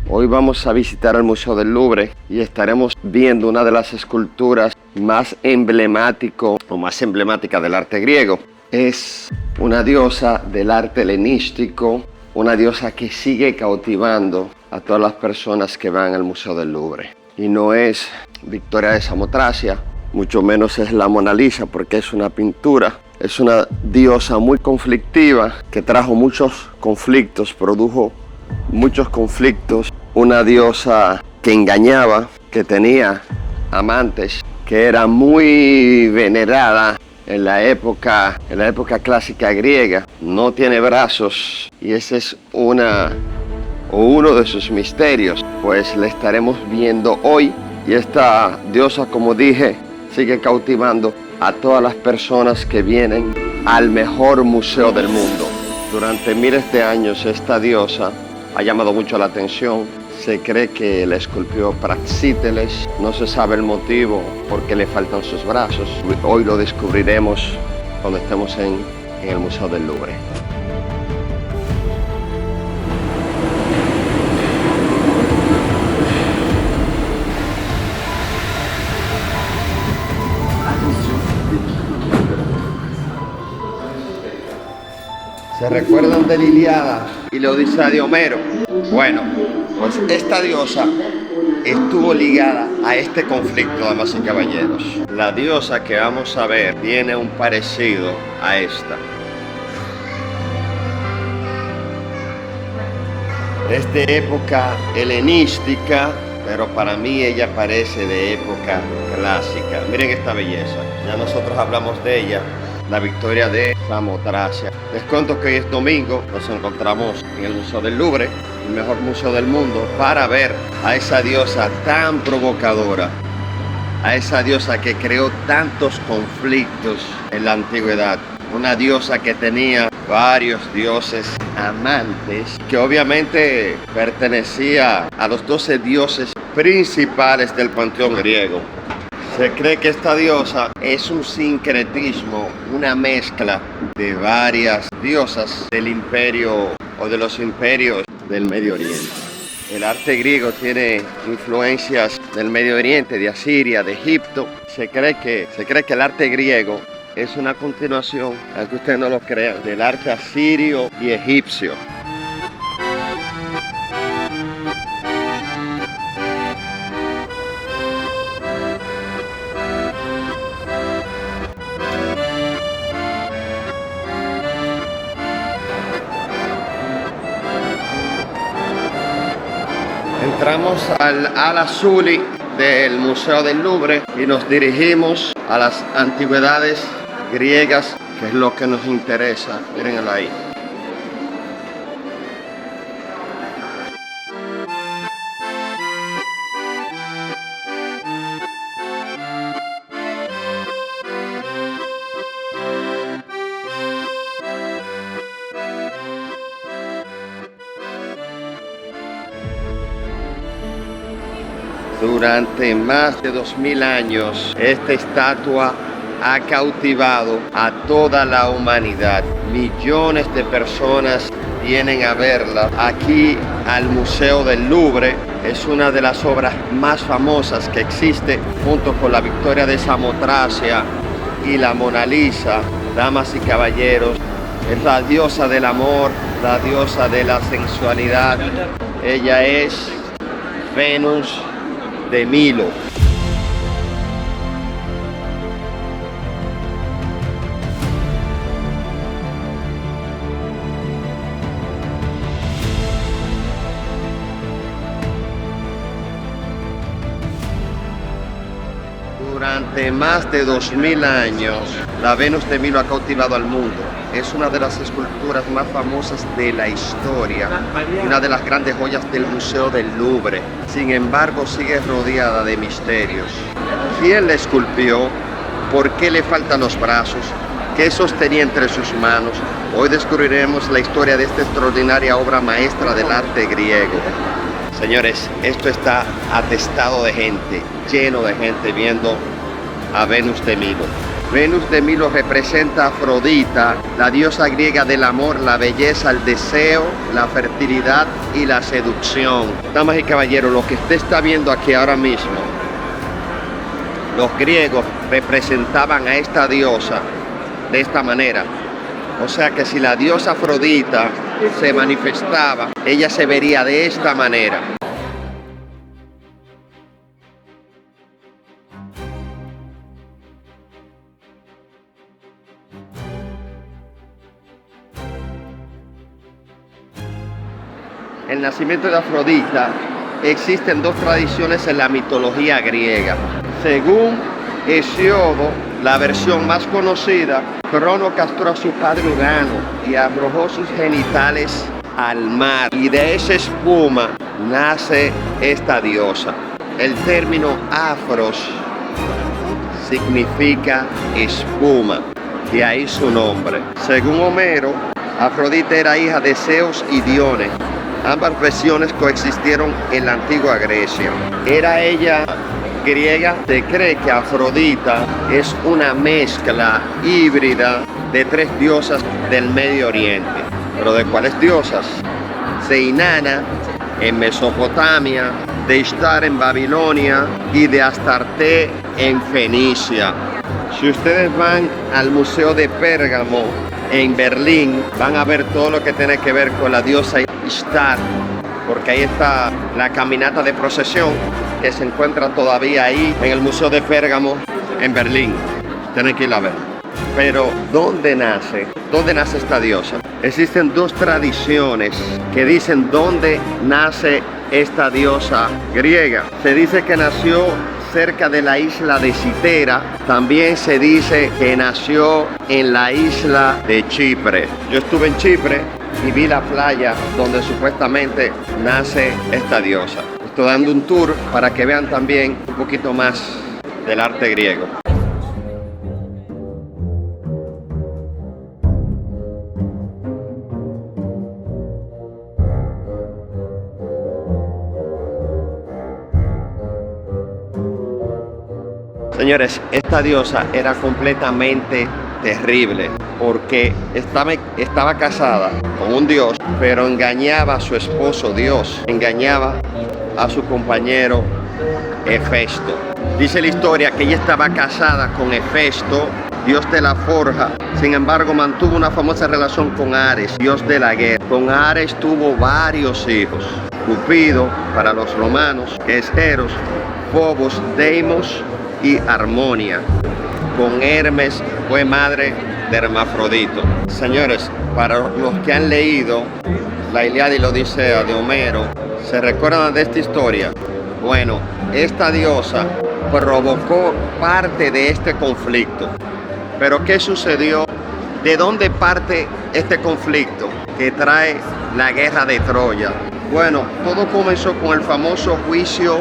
Hoy vamos a visitar el Museo del Louvre y estaremos viendo una de las esculturas más emblemática del arte griego. Es una diosa del arte helenístico, una diosa que sigue cautivando a todas las personas que van al Museo del Louvre. Y no es Victoria de Samotracia, mucho menos es la Mona Lisa, porque es una pintura. Es una diosa muy conflictiva que trajo muchos conflictos, produjo muchos conflictos. Una diosa que engañaba, que tenía amantes, que era muy venerada en la época clásica griega. No tiene brazos y ese es uno de sus misterios, pues le estaremos viendo hoy. Y esta diosa, como dije, sigue cautivando a todas las personas que vienen al mejor museo del mundo. Durante miles de años esta diosa ha llamado mucho la atención. Se cree que la esculpió Praxíteles, no se sabe el motivo por qué le faltan sus brazos. Hoy lo descubriremos cuando estemos en el Museo del Louvre. ¿Se recuerdan de la Ilíada y la Odisea de Homero? Bueno, pues esta diosa estuvo ligada a este conflicto, damas y caballeros. La diosa que vamos a ver tiene un parecido a esta. Es de época helenística, pero para mí ella parece de época clásica. Miren esta belleza. Ya nosotros hablamos de ella, la Victoria de Samotracia. Les cuento que hoy es domingo, nos encontramos en el Museo del Louvre, el mejor museo del mundo, para ver a esa diosa tan provocadora, a esa diosa que creó tantos conflictos en la antigüedad. Una diosa que tenía varios dioses amantes, que obviamente pertenecía a los 12 dioses principales del panteón griego. Se cree que esta diosa es un sincretismo, una mezcla de varias diosas del imperio o de los imperios del Medio Oriente. El arte griego tiene influencias del Medio Oriente, de Asiria, de Egipto. Se cree que el arte griego es una continuación, aunque ustedes no lo crean, del arte asirio y egipcio. Entramos al ala azuli del Museo del Louvre y nos dirigimos a las antigüedades griegas, que es lo que nos interesa. Mírenlo ahí. Durante más de 2000 años, esta estatua ha cautivado a toda la humanidad. Millones de personas vienen a verla aquí al Museo del Louvre. Es una de las obras más famosas que existe, junto con la Victoria de Samotracia y la Mona Lisa. Damas y caballeros, es la diosa del amor, la diosa de la sensualidad. Ella es Venus de Milo. Durante más de 2000 años, la Venus de Milo ha cautivado al mundo. Es una de las esculturas más famosas de la historia y una de las grandes joyas del Museo del Louvre. Sin embargo, sigue rodeada de misterios. ¿Quién la esculpió? ¿Por qué le faltan los brazos? ¿Qué sostenía entre sus manos? Hoy descubriremos la historia de esta extraordinaria obra maestra del arte griego. Señores, esto está atestado de gente, lleno de gente viendo a Venus de Milo. Venus de Milo representa a Afrodita, la diosa griega del amor, la belleza, el deseo, la fertilidad y la seducción. Damas y caballeros, lo que usted está viendo aquí ahora mismo, los griegos representaban a esta diosa de esta manera. O sea que si la diosa Afrodita se manifestaba, ella se vería de esta manera. El nacimiento de Afrodita, existen dos tradiciones en la mitología griega. Según Hesiodo, la versión más conocida, Crono castró a su padre Urano y arrojó sus genitales al mar, y de esa espuma nace esta diosa. El término afros significa espuma, de ahí su nombre. Según Homero, Afrodita era hija de Zeus y Dione. Ambas versiones coexistieron en la antigua Grecia. ¿Era ella griega? Se cree que Afrodita es una mezcla híbrida de tres diosas del Medio Oriente. ¿Pero de cuáles diosas? De Inanna en Mesopotamia, de Ishtar en Babilonia y de Astarte en Fenicia. Si ustedes van al Museo de Pérgamo en Berlín, van a ver todo lo que tiene que ver con la diosa Ishtar, porque ahí está la caminata de procesión que se encuentra todavía ahí en el Museo de Pérgamo en Berlín. Tienen que ir a ver. Pero ¿dónde nace? ¿Dónde nace esta diosa? Existen dos tradiciones que dicen dónde nace esta diosa griega. Se dice que nació cerca de la isla de Citera. También se dice que nació en la isla de Chipre. Yo estuve en Chipre y vi la playa donde supuestamente nace esta diosa. Estoy dando un tour para que vean también un poquito más del arte griego. Señores, esta diosa era completamente terrible porque estaba casada con un dios, pero engañaba a su esposo Dios, engañaba a su compañero Hefesto. Dice la historia que ella estaba casada con Hefesto, dios de la forja. Sin embargo, mantuvo una famosa relación con Ares, dios de la guerra. Con Ares tuvo varios hijos. Cupido para los romanos, que es Eros, Phobos, Deimos y Armonia. Con Hermes fue madre de Hermafrodito. Señores, para los que han leído la Ilíada y la Odisea de Homero, ¿se recuerdan de esta historia? Bueno, esta diosa provocó parte de este conflicto. Pero ¿qué sucedió? ¿De dónde parte este conflicto que trae la guerra de Troya? Bueno, todo comenzó con el famoso juicio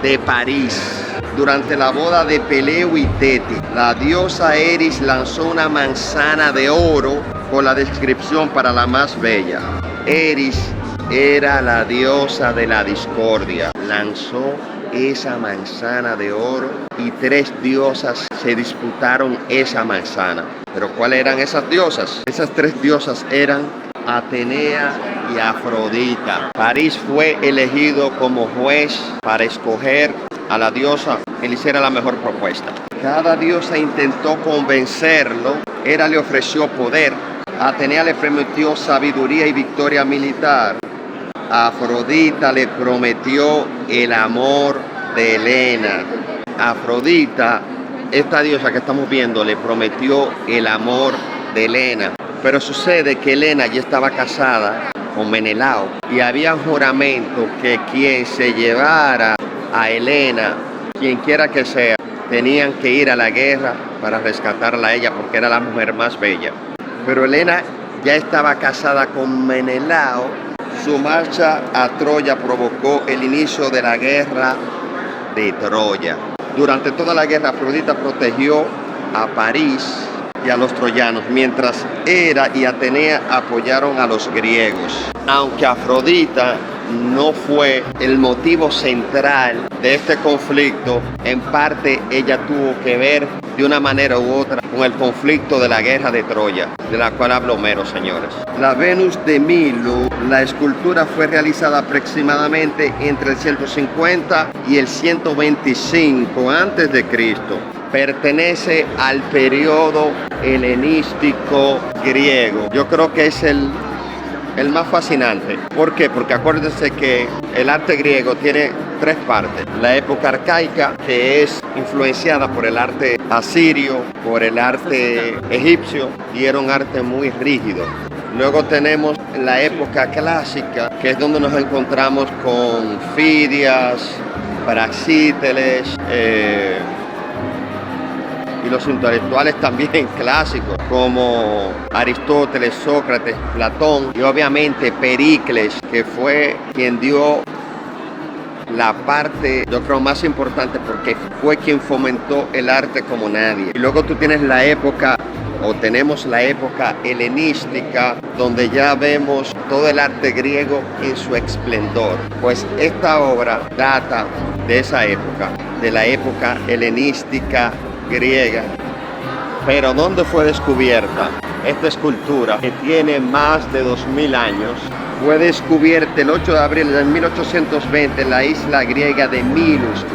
de París. Durante la boda de Peleo y Teti, la diosa Eris lanzó una manzana de oro con la descripción para la más bella. Eris era la diosa de la discordia. Lanzó esa manzana de oro y tres diosas se disputaron esa manzana. ¿Pero cuáles eran esas diosas? Esas tres diosas eran Atenea y Afrodita. París fue elegido como juez para escoger a la diosa que le hiciera la mejor propuesta. Cada diosa intentó convencerlo. Hera le ofreció poder. Atenea le prometió sabiduría y victoria militar. Afrodita le prometió el amor de Helena. Afrodita, esta diosa que estamos viendo, le prometió el amor de Helena. Pero sucede que Helena ya estaba casada con Menelao y había un juramento que quien se llevara a Helena, quien quiera que sea, tenían que ir a la guerra para rescatarla a ella porque era la mujer más bella. Pero Helena ya estaba casada con Menelao. Su marcha a Troya provocó el inicio de la guerra de Troya. Durante toda la guerra, Afrodita protegió a París y a los troyanos, mientras Hera y Atenea apoyaron a los griegos. Aunque Afrodita no fue el motivo central de este conflicto. En parte ella tuvo que ver de una manera u otra con el conflicto de la guerra de Troya, de la cual habla Homero, señores. La Venus de Milo, la escultura fue realizada aproximadamente entre el 150 y el 125 antes de Cristo. Pertenece al periodo helenístico griego. Yo creo que es el más fascinante. ¿Por qué? Porque acuérdense que el arte griego tiene tres partes. La época arcaica, que es influenciada por el arte asirio, por el arte egipcio, y era un arte muy rígido. Luego tenemos la época clásica, que es donde nos encontramos con Fidias, Praxíteles, y los intelectuales también clásicos como Aristóteles, Sócrates, Platón y obviamente Pericles, que fue quien dio la parte, yo creo, más importante porque fue quien fomentó el arte como nadie. Y luego tú tienes la época, o tenemos la época helenística, donde ya vemos todo el arte griego en su esplendor. Pues esta obra data de esa época, de la época helenística griega. Pero ¿dónde fue descubierta esta escultura que tiene más de 2000 años? Fue descubierta el 8 de abril de 1820 en la isla griega de Milos,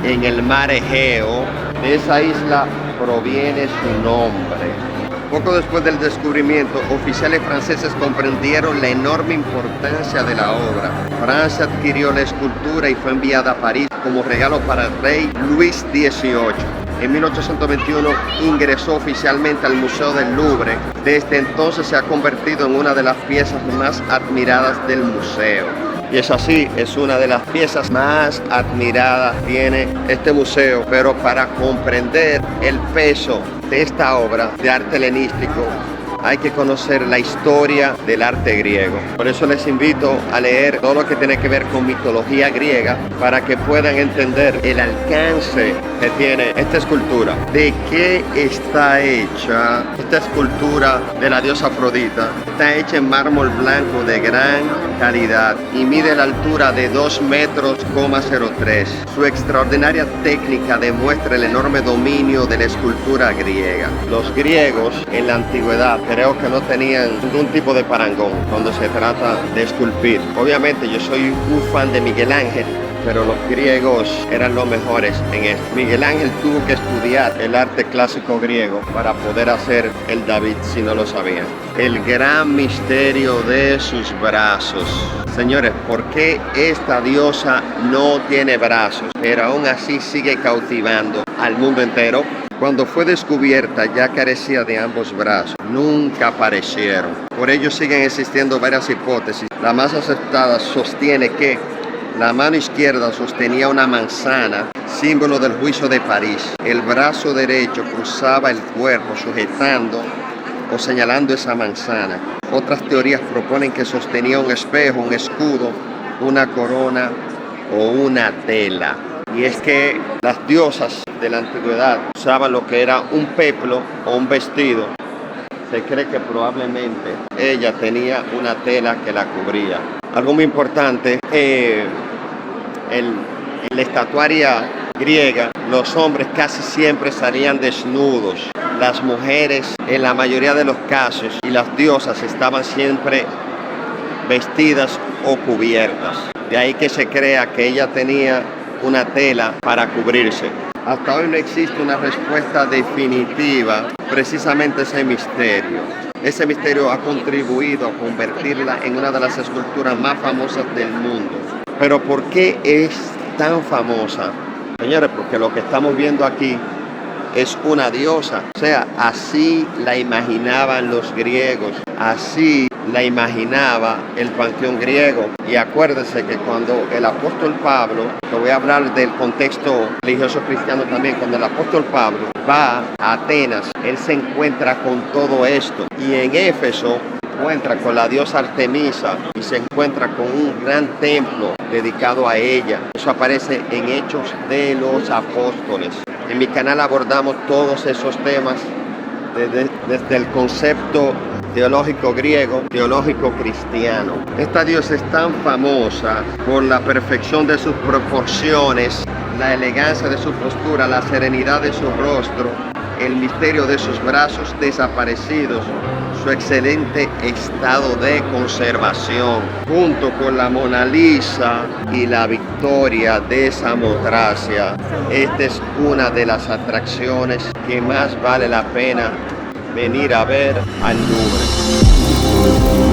en el mar Egeo. De esa isla proviene su nombre. Poco después del descubrimiento, oficiales franceses comprendieron la enorme importancia de la obra. Francia adquirió la escultura y fue enviada a París como regalo para el rey Luis XVIII. En 1821 ingresó oficialmente al Museo del Louvre. Desde entonces se ha convertido en una de las piezas más admiradas del museo. Y es así, es una de las piezas más admiradas que tiene este museo. Pero para comprender el peso de esta obra de arte helenístico, hay que conocer la historia del arte griego. Por eso les invito a leer todo lo que tiene que ver con mitología griega para que puedan entender el alcance que tiene esta escultura. ¿De qué está hecha esta escultura de la diosa Afrodita? Está hecha en mármol blanco de gran calidad y mide la altura de 2,03 metros. Su extraordinaria técnica demuestra el enorme dominio de la escultura griega. Los griegos en la antigüedad creo que no tenían ningún tipo de parangón cuando se trata de esculpir. Obviamente yo soy un fan de Miguel Ángel, pero los griegos eran los mejores en esto. Miguel Ángel tuvo que estudiar el arte clásico griego para poder hacer el David, si no lo sabían. El gran misterio de sus brazos. Señores, ¿por qué esta diosa no tiene brazos, pero aún así sigue cautivando al mundo entero? Cuando fue descubierta ya carecía de ambos brazos, nunca aparecieron. Por ello siguen existiendo varias hipótesis. La más aceptada sostiene que la mano izquierda sostenía una manzana, símbolo del juicio de París. El brazo derecho cruzaba el cuerpo sujetando o señalando esa manzana. Otras teorías proponen que sostenía un espejo, un escudo, una corona o una tela. Y es que las diosas de la antigüedad usaban lo que era un peplo o un vestido. Se cree que probablemente ella tenía una tela que la cubría. Algo muy importante, en la estatuaria griega, los hombres casi siempre salían desnudos. Las mujeres, en la mayoría de los casos, y las diosas estaban siempre vestidas o cubiertas. De ahí que se crea que ella tenía una tela para cubrirse. Hasta hoy no existe una respuesta definitiva precisamente a ese misterio. Ese misterio ha contribuido a convertirla en una de las esculturas más famosas del mundo. Pero ¿por qué es tan famosa? Señores, porque lo que estamos viendo aquí es una diosa. O sea, así la imaginaban los griegos, así la imaginaba el panteón griego. Y acuérdense que cuando el apóstol Pablo, te voy a hablar del contexto religioso cristiano también, cuando el apóstol Pablo va a Atenas, él se encuentra con todo esto. Y en Éfeso se encuentra con la diosa Artemisa y se encuentra con un gran templo dedicado a ella. Eso aparece en Hechos de los Apóstoles. En mi canal abordamos todos esos temas desde el concepto teológico griego, teológico cristiano. Esta diosa es tan famosa por la perfección de sus proporciones, la elegancia de su postura, la serenidad de su rostro, el misterio de sus brazos desaparecidos, su excelente estado de conservación, junto con la Mona Lisa y la Victoria de Samotracia. Esta es una de las atracciones que más vale la pena venir a ver al Louvre.